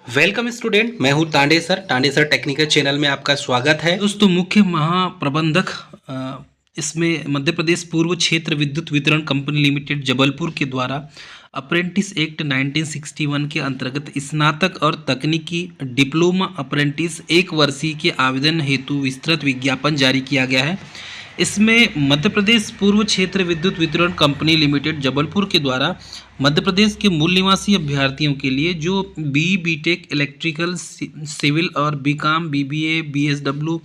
Welcome student, मैं हूं Tande sir technical channel में आपका स्वागत है। दोस्तों, मुख्य महाप्रबंधक इसमें मध्य प्रदेश पूर्व क्षेत्र विद्युत वितरण कंपनी लिमिटेड जबलपुर के द्वारा अप्रेंटिस एक्ट 1961 के अंतर्गत स्नातक और तकनीकी डिप्लोमा अप्रेंटिस एक वर्षीय के आवेदन हेतु विस्तृत विज्ञापन जारी किया गया है। इसमें मध्य प्रदेश पूर्व क्षेत्र विद्युत वितरण कंपनी लिमिटेड जबलपुर के द्वारा मध्य प्रदेश के मूल निवासी अभ्यर्थियों के लिए जो बीटेक इलेक्ट्रिकल सिविल और BCom BBA BSW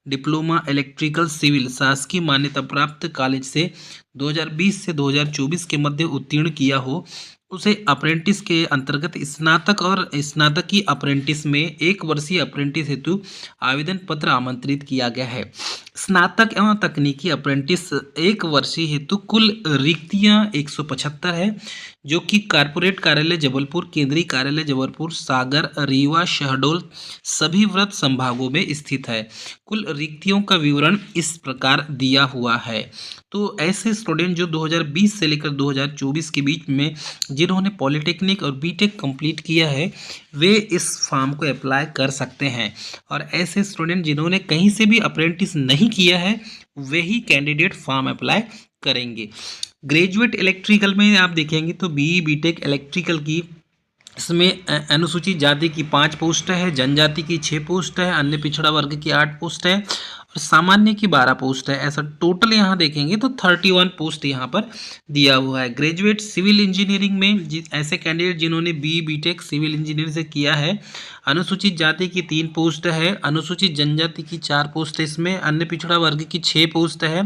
diploma electrical civil शासकीय मान्यता प्राप्त कॉलेज से 2020 से 2024 के मध्य उत्तीर्ण किया हो, उसे अप्रेंटिस के अंतर्गत स्नातक और स्नातकी अप्रेंटिस में एक वर्षीय अप्रेंटिस हेतु आवेदन पत्र आमंत्रित किया गया है। स्नातक एवं तकनीकी अप्रेंटिस एक वर्षीय हेतु कुल रिक्तियां 175 है, जो कि कारपोरेट कार्यालय जबलपुर, केंद्रीय कार्यालय जबलपुर, सागर, रीवा, शहडोल सभी व्रत संभागों में स्थित है। कुल रिक्तियों का विवरण इस प्रकार दिया हुआ है। तो ऐसे स्टूडेंट जो 2020 से लेकर 2024 के बीच में जिन्होंने पॉलिटेक्निक और बीटेक कंप्लीट किया है, वे इस फॉर्म को अप्लाई कर सकते हैं। और ऐसे स्टूडेंट जिन्होंने कहीं से भी अप्रेंटिस नहीं किया है, वे ही कैंडिडेट फॉर्म अप्लाई करेंगे। ग्रेजुएट इलेक्ट्रिकल में आप देखेंगे तो बीई बीटेक इलेक्ट्रिकल की इसमें अनुसूचित जाति की 5 पोस्ट है, जनजाति की 6 पोस्ट है, अन्य पिछड़ा वर्ग की 8 पोस्ट है और सामान्य की 12 पोस्ट है। ऐसा टोटल यहाँ देखेंगे तो 31 पोस्ट यहाँ पर दिया हुआ है। ग्रेजुएट सिविल इंजीनियरिंग में ऐसे कैंडिडेट जिन्होंने बी बीटेक सिविल इंजीनियरिंग से किया है, अनुसूचित जाति की 3 पोस्ट है, अनुसूचित जनजाति की 4 पोस्ट है, इसमें अन्य पिछड़ा वर्ग की 6 पोस्ट है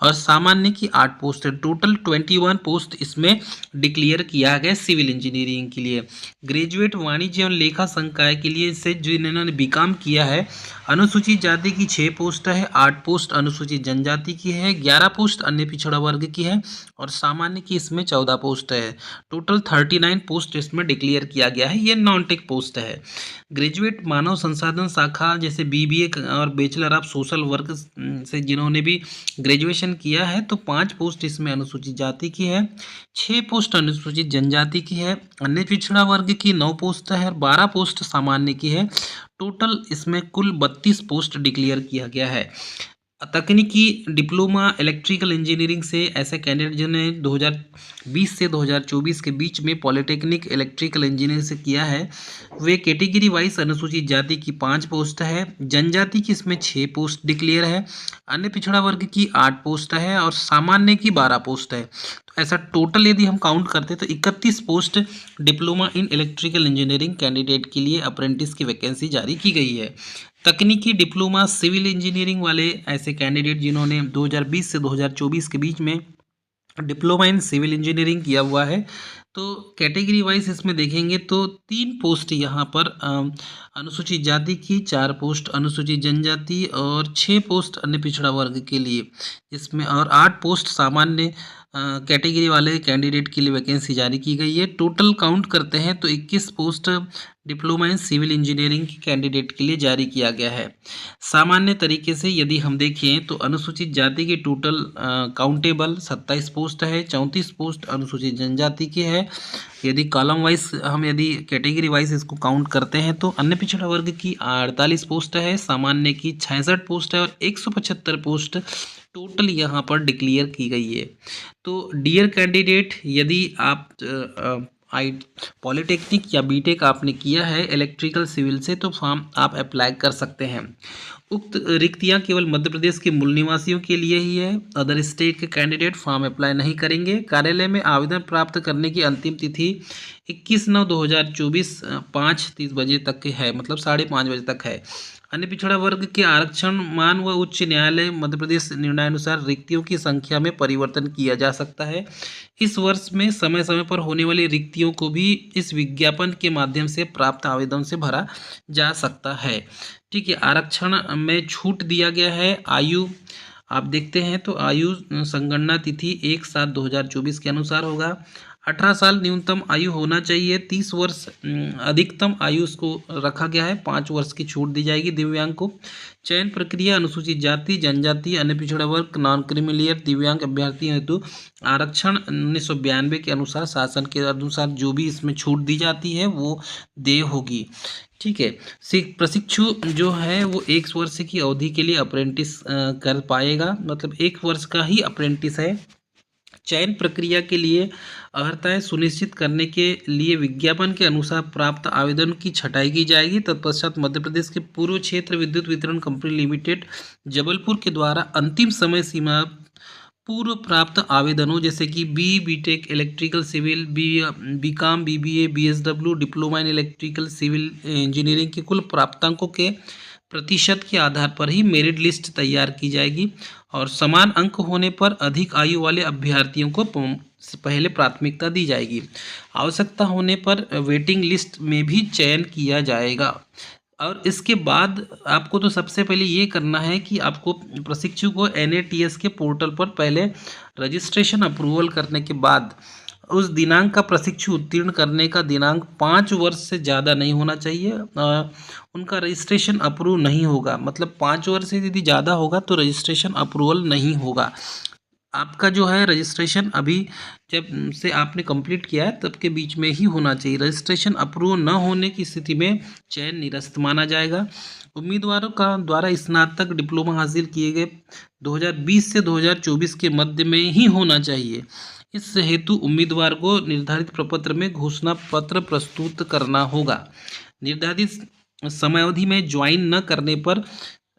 और सामान्य की 8 पोस्ट है। टोटल 21 पोस्ट इसमें डिक्लेयर किया गया सिविल इंजीनियरिंग के लिए। ग्रेजुएट वाणिज्य एवं लेखा संकाय के लिए से जिन्होंने बीकॉम किया है, अनुसूचित जाति की 6 पोस्ट है, 8 पोस्ट अनुसूचित जनजाति की है, 11 पोस्ट अन्य पिछड़ा वर्ग की है और सामान्य की इसमें 14 पोस्ट है। टोटल 39 पोस्ट इसमें डिक्लेयर किया गया है। ये नॉन टेक पोस्ट है। ग्रेजुएट मानव संसाधन शाखा जैसे बीबीए और बैचलर ऑफ सोशल वर्क से जिन्होंने भी ग्रेजुएशन किया है, तो 5 पोस्ट इसमें अनुसूचित जाति की है, 6 पोस्ट अनुसूचित जनजाति की है, अन्य पिछड़ा वर्ग की 9 पोस्ट है और 12 पोस्ट सामान्य की है। टोटल इसमें कुल 32 पोस्ट डिक्लेयर किया गया है। तकनीकी डिप्लोमा इलेक्ट्रिकल इंजीनियरिंग से ऐसे कैंडिडेट जिन्होंने 2020 से 2024 के बीच में पॉलिटेक्निक इलेक्ट्रिकल इंजीनियरिंग से किया है, वे कैटेगरी वाइज अनुसूचित जाति की 5 पोस्ट है, जनजाति की इसमें 6 पोस्ट डिक्लेयर है, अन्य पिछड़ा वर्ग की 8 पोस्ट है और सामान्य की 12 पोस्ट है। तो ऐसा टोटल यदि हम काउंट करते हैं तो 31 post diploma in electrical engineering candidate के लिए अप्रेंटिस की वैकेंसी जारी की गई है। तकनीकी डिप्लोमा सिविल इंजीनियरिंग वाले ऐसे कैंडिडेट जिन्होंने 2020 से 2024 के बीच में डिप्लोमा इन सिविल इंजीनियरिंग किया हुआ है, तो कैटेगरी वाइज इसमें देखेंगे तो 3 पोस्ट यहाँ पर अनुसूचित जाति की, 4 पोस्ट अनुसूचित जनजाति और 6 पोस्ट अन्य पिछड़ा वर्ग के लिए, इसमें और 8 पोस्ट सामान्य कैटेगरी वाले कैंडिडेट के लिए वैकेंसी जारी की गई है। टोटल काउंट करते हैं तो 21 post diploma in civil engineering के कैंडिडेट के लिए जारी किया गया है। सामान्य तरीके से यदि हम देखें तो अनुसूचित जाति के टोटल काउंटेबल 27 पोस्ट है, 34 पोस्ट अनुसूचित जनजाति की है। यदि कॉलम वाइज हम यदि कैटेगरी वाइज इसको काउंट करते हैं तो अन्य पिछड़ा वर्ग की 48 पोस्ट है, सामान्य की 66 पोस्ट है और 175 पोस्ट टोटल यहाँ पर डिक्लेयर की गई है। तो डियर कैंडिडेट, यदि आप पॉलिटेक्निक या बीटेक आपने किया है इलेक्ट्रिकल सिविल से, तो फॉर्म आप अप्लाई कर सकते हैं। उक्त रिक्तियां केवल मध्य प्रदेश के मूल निवासियों के लिए ही है। अदर स्टेट के कैंडिडेट फॉर्म अप्लाई नहीं करेंगे। कार्यालय में आवेदन प्राप्त करने की अंतिम तिथि 21/9/2024 5:30 बजे तक की है, मतलब 5:30 बजे तक है। अन्य पिछड़ा वर्ग के आरक्षण मान व उच्च न्यायालय मध्य प्रदेश निर्णयानुसार रिक्तियों की संख्या में परिवर्तन किया जा सकता है। इस वर्ष में समय समय पर होने वाली रिक्तियों को भी इस विज्ञापन के माध्यम से प्राप्त आवेदन से भरा जा सकता है। ठीक है, आरक्षण में छूट दिया गया है। आयु आप देखते हैं तो आयु संगणना तिथि 1/7/2024 के अनुसार होगा। 18 साल न्यूनतम आयु होना चाहिए। 30 वर्ष अधिकतम आयु उसको रखा गया है। 5 वर्ष की छूट दी जाएगी दिव्यांग को। चयन प्रक्रिया अनुसूचित जाति, जनजाति, अन्य पिछड़ा वर्ग, नॉन क्रीमिलियर दिव्यांग अभ्यर्थियों हेतु आरक्षण 1992 के अनुसार, शासन के अनुसार जो भी इसमें छूट दी जाती है वो देय होगी। ठीक है। प्रशिक्षु जो है वो 1 वर्ष की अवधि के लिए अप्रेंटिस कर पाएगा, मतलब 1 वर्ष का ही अप्रेंटिस है। चयन प्रक्रिया के लिए अर्हताएं सुनिश्चित करने के लिए विज्ञापन के अनुसार प्राप्त आवेदन की छटाई की जाएगी। तत्पश्चात मध्य प्रदेश के पूर्व क्षेत्र विद्युत वितरण कंपनी लिमिटेड जबलपुर के द्वारा अंतिम समय सीमा पूर्व प्राप्त आवेदनों जैसे कि BTech electrical civil, BCom, BBA, BSW, diploma in electrical civil engineering के कुल प्राप्तांकों के प्रतिशत के आधार पर ही मेरिट लिस्ट तैयार की जाएगी और समान अंक होने पर अधिक आयु वाले अभ्यर्थियों को पहले प्राथमिकता दी जाएगी। आवश्यकता होने पर वेटिंग लिस्ट में भी चयन किया जाएगा। और इसके बाद आपको तो सबसे पहले ये करना है कि आपको प्रशिक्षु को NATS के पोर्टल पर पहले रजिस्ट्रेशन अप्रूवल करने के बाद उस दिनांक का प्रशिक्षु उत्तीर्ण करने का दिनांक 5 वर्ष से ज़्यादा नहीं होना चाहिए। उनका रजिस्ट्रेशन अप्रूव नहीं होगा, मतलब 5 वर्ष से यदि ज़्यादा होगा तो रजिस्ट्रेशन अप्रूवल नहीं होगा। आपका जो है रजिस्ट्रेशन अभी जब से आपने कंप्लीट किया है तब के बीच में ही होना चाहिए। रजिस्ट्रेशन अप्रूव न होने की स्थिति में चयन निरस्त माना जाएगा। उम्मीदवारों का द्वारा स्नातक डिप्लोमा हासिल किए गए 2020 से 2024 के मध्य में ही होना चाहिए। इस हेतु उम्मीदवार को निर्धारित प्रपत्र में घोषणा पत्र प्रस्तुत करना होगा। निर्धारित समयावधि में ज्वाइन न करने पर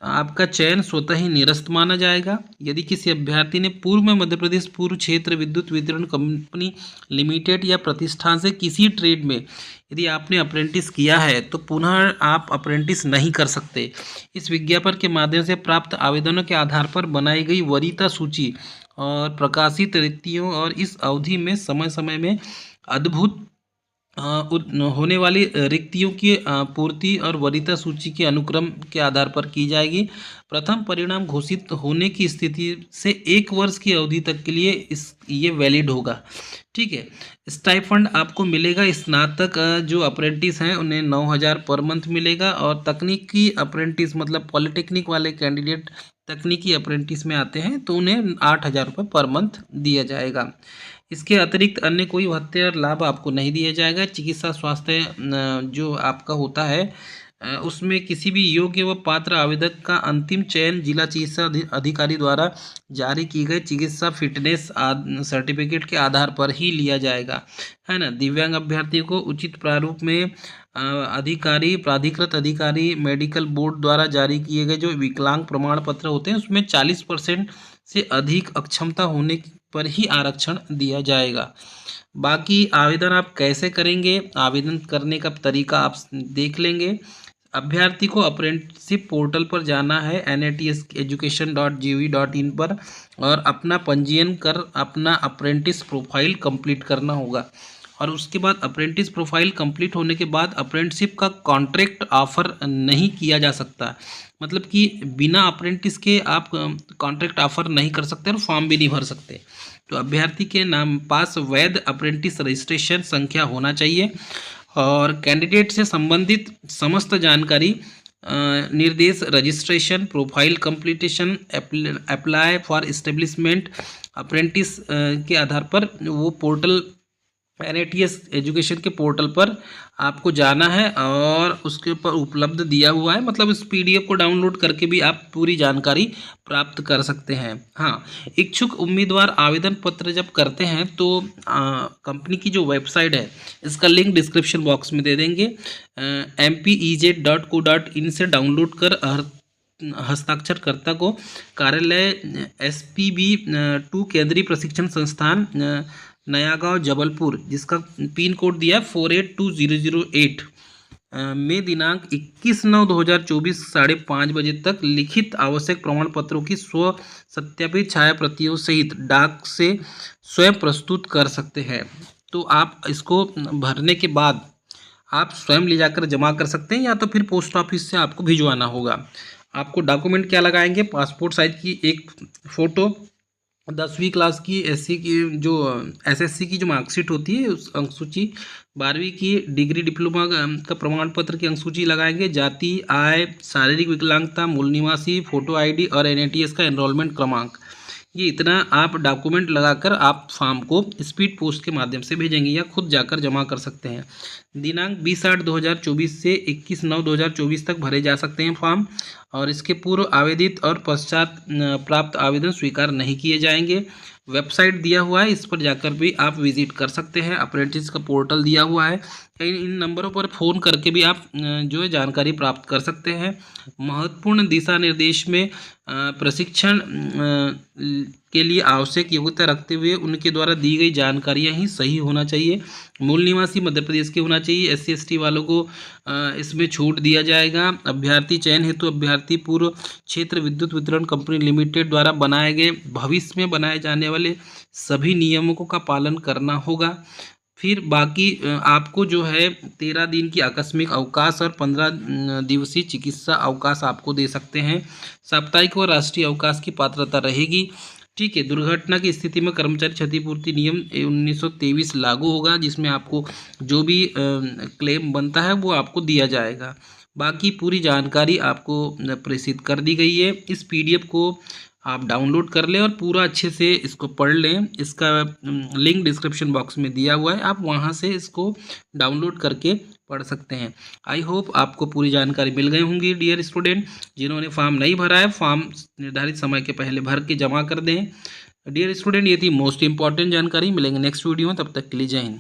आपका चयन स्वतः ही निरस्त माना जाएगा। यदि किसी अभ्यर्थी ने पूर्व में मध्य प्रदेश पूर्व क्षेत्र विद्युत वितरण कंपनी लिमिटेड या प्रतिष्ठान से किसी ट्रेड में यदि आपने अप्रेंटिस किया है तो पुनः आप अप्रेंटिस नहीं कर सकते। इस विज्ञापन के माध्यम से प्राप्त आवेदनों के आधार पर बनाई गई वरीयता सूची और प्रकाशित रिक्तियों और इस अवधि में समय समय में अद्भुत होने वाली रिक्तियों की पूर्ति और वरीयता सूची के अनुक्रम के आधार पर की जाएगी। प्रथम परिणाम घोषित होने की स्थिति से 1 वर्ष की अवधि तक के लिए ये वैलिड होगा। ठीक है। स्टाइफंड आपको मिलेगा। स्नातक जो अप्रेंटिस हैं उन्हें 9,000 पर मंथ मिलेगा और तकनीकी अप्रेंटिस मतलब पॉलिटेक्निक वाले कैंडिडेट तकनीकी अप्रेंटिस में आते हैं तो उन्हें 8,000 रुपये पर मंथ दिया जाएगा। इसके अतिरिक्त अन्य कोई भत्ते और लाभ आपको नहीं दिया जाएगा। चिकित्सा स्वास्थ्य जो आपका होता है उसमें किसी भी योग्य व पात्र आवेदक का अंतिम चयन जिला चिकित्सा अधिकारी द्वारा जारी की गई चिकित्सा फिटनेस सर्टिफिकेट के आधार पर ही लिया जाएगा, है ना। दिव्यांग अभ्यर्थियों को उचित प्रारूप में प्राधिकृत अधिकारी मेडिकल बोर्ड द्वारा जारी किए गए जो विकलांग प्रमाण पत्र होते हैं उसमें 40% से अधिक अक्षमता होने पर ही आरक्षण दिया जाएगा। बाकी आवेदन आप कैसे करेंगे, आवेदन करने का तरीका आप देख लेंगे। अभ्यर्थी को अप्रेंटिसशिप पोर्टल पर जाना है natseducation.gov.in पर और अपना पंजीयन कर अपना अप्रेंटिस प्रोफाइल कंप्लीट करना होगा और उसके बाद अप्रेंटिस प्रोफाइल कंप्लीट होने के बाद अप्रेंटिसशिप का कॉन्ट्रैक्ट ऑफर नहीं किया जा सकता, मतलब कि बिना अप्रेंटिस के आप कॉन्ट्रैक्ट ऑफर नहीं कर सकते और फॉर्म भी नहीं भर सकते। तो अभ्यर्थी के नाम पास वैध अप्रेंटिस रजिस्ट्रेशन संख्या होना चाहिए और कैंडिडेट से संबंधित समस्त जानकारी निर्देश registration profile completion apply for establishment apprentice के आधार पर वो पोर्टल NATS एजुकेशन के पोर्टल पर आपको जाना है और उसके ऊपर उपलब्ध दिया हुआ है, मतलब इस PDF को डाउनलोड करके भी आप पूरी जानकारी प्राप्त कर सकते हैं। हाँ, इच्छुक उम्मीदवार आवेदन पत्र जब करते हैं तो कंपनी की जो वेबसाइट है इसका लिंक डिस्क्रिप्शन बॉक्स में दे देंगे। mpez.co.in से डाउनलोड कर हस्ताक्षरकर्ता को कार्यालय SPB 2 केंद्रीय प्रशिक्षण संस्थान नया गांव जबलपुर जिसका पिन कोड दिया है 482008 में दिनांक 21/9/2024 5:30 बजे तक लिखित आवश्यक प्रमाण पत्रों की स्व सत्यापित छाया प्रतियों सहित डाक से स्वयं प्रस्तुत कर सकते हैं। तो आप इसको भरने के बाद आप स्वयं ले जाकर जमा कर सकते हैं या तो फिर पोस्ट ऑफिस से आपको भिजवाना होगा। आपको डॉक्यूमेंट क्या लगाएंगे, पासपोर्ट साइज की एक फ़ोटो, 10वीं क्लास की एससी की जो एसएससी की जो मार्कशीट होती है उस अंक सूची, 12वीं की डिग्री डिप्लोमा का प्रमाण पत्र की अंक सूची लगाएंगे, जाति, आय, शारीरिक विकलांगता, मूल निवासी, फोटो आईडी और एनएटीएस का एनरोलमेंट क्रमांक। ये इतना आप डॉक्यूमेंट लगाकर आप फॉर्म को स्पीड पोस्ट के माध्यम से भेजेंगे या खुद जाकर जमा कर सकते हैं। दिनांक 20/8/2024 से 21/9/2024 तक भरे जा सकते हैं फॉर्म, और इसके पूर्व आवेदित और पश्चात प्राप्त आवेदन स्वीकार नहीं किए जाएंगे। वेबसाइट दिया हुआ है, इस पर जाकर भी आप विजिट कर सकते हैं। अप्रेंटिस का पोर्टल दिया हुआ है, इन नंबरों पर फ़ोन करके भी आप जो है जानकारी प्राप्त कर सकते हैं। महत्वपूर्ण दिशा निर्देश में प्रशिक्षण के लिए आवश्यक योग्यता रखते हुए उनके द्वारा दी गई जानकारियां ही सही होना चाहिए। मूल निवासी मध्य प्रदेश के होना चाहिए। SC ST वालों को इसमें छूट दिया जाएगा। अभ्यर्थी चयन हेतु अभ्यर्थी पूर्व क्षेत्र विद्युत वितरण कंपनी लिमिटेड द्वारा बनाए गए भविष्य में बनाए जाने वाले सभी नियमों का पालन करना होगा। फिर बाकी आपको जो है 13 दिन की आकस्मिक अवकाश और 15 दिवसीय चिकित्सा अवकाश आपको दे सकते हैं। साप्ताहिक व राष्ट्रीय अवकाश की पात्रता रहेगी। ठीक है, दुर्घटना की स्थिति में कर्मचारी क्षतिपूर्ति नियम 1923 लागू होगा, जिसमें आपको जो भी क्लेम बनता है वो आपको दिया जाएगा। बाकी पूरी जानकारी आपको प्रेषित कर दी गई है। इस PDF को आप डाउनलोड कर लें और पूरा अच्छे से इसको पढ़ लें। इसका लिंक डिस्क्रिप्शन बॉक्स में दिया हुआ है, आप वहां से इसको डाउनलोड करके पढ़ सकते हैं। आई होप आपको पूरी जानकारी मिल गई होंगी डियर स्टूडेंट। जिन्होंने फॉर्म नहीं भरा है, फॉर्म निर्धारित समय के पहले भर के जमा कर दें। डियर स्टूडेंट, ये थी मोस्ट इंपॉर्टेंट जानकारी। मिलेंगे नेक्स्ट वीडियो में, तब तक के लिए जय हिंद।